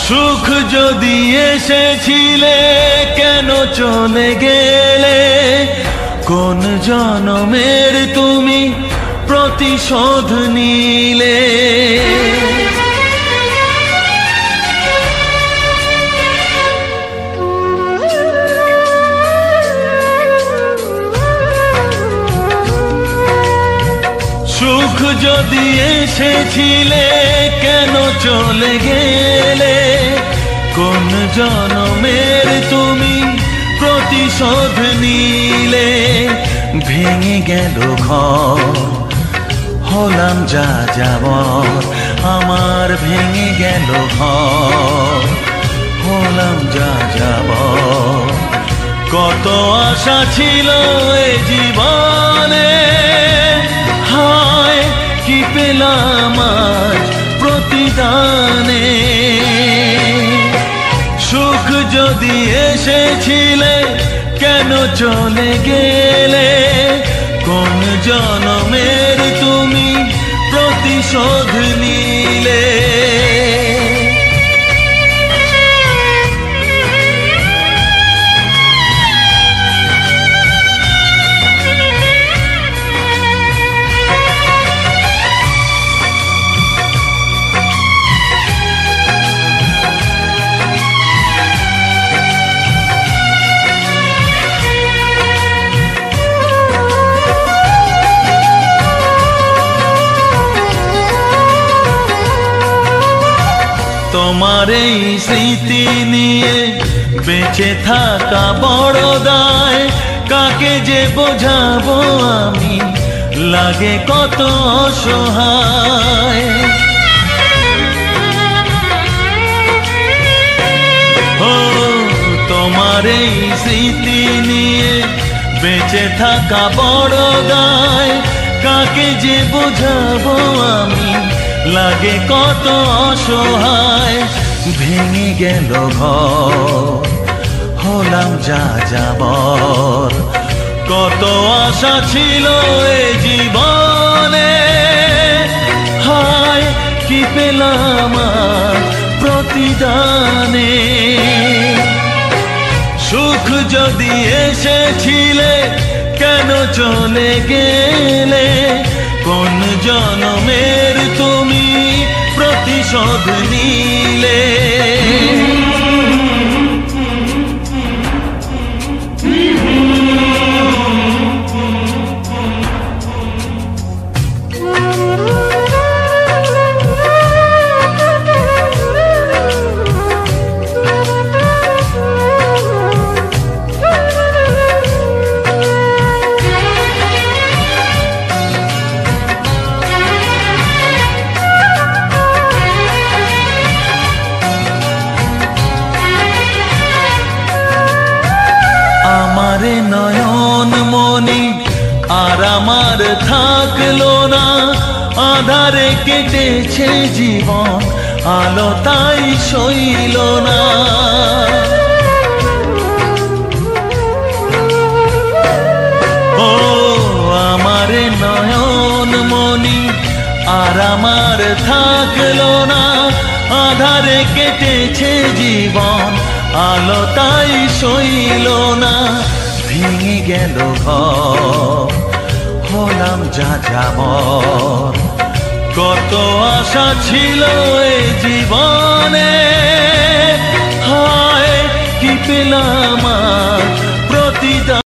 সুখ যদি এসেছিলে কেন চলে গেলে, কোন জনমের তুমি প্রতিশোধ নিলে। সুখ যদি এসেছিলে কেন চলে গেলে, কোন জনমের তুমি প্রতিশোধ নিলে। ভেঙে গেল ঘর, হলাম যা যাবর, আমার ভেঙে গেল ঘর, হলাম যা যাবর। কত আশা ছিল এ জীবনে, হায় কি পেলাম আজ প্রতিদানে। সুখ যদি এসেছিলে কেন চলে গেলে, কোন জনমের তুমি প্রতিশোধ নিলে। তোমার এই স্মৃতি নিয়ে বেঁচে থাকা বড় দায়, কাকে যে বোঝাবো আমি, লাগে কত অসহায়। ও তোমার এই স্মৃতি নিয়ে বেঁচে থাকা বড় দায়, কাকে যে বোঝাবো আমি, লাগে কত অসহায়। ভেঙে গেল ঘর, হলাম যা যাবর, কত আশা ছিল এ জীবনে, হায় কি পেলাম প্রতিদানে। সুখ যদি এসেছিলে কেন চলে গেলে, কোন জনমের তুমি প্রতিশোধ নিলে। আমারে নয়ন মনি আর আমার থাকলো না, আধারে কেটেছে জীবন, আলো তাই সইল না। ও আমারে নয়ন মনি আর আমার থাকলো না, আধারে কেটেছে জীবন, আলো তাই সইল না। ভেঙে গেল ঘর, হলাম যা যাবর, কত আশা ছিল এ জীবনে, হায় কি পেলাম প্রতিদান।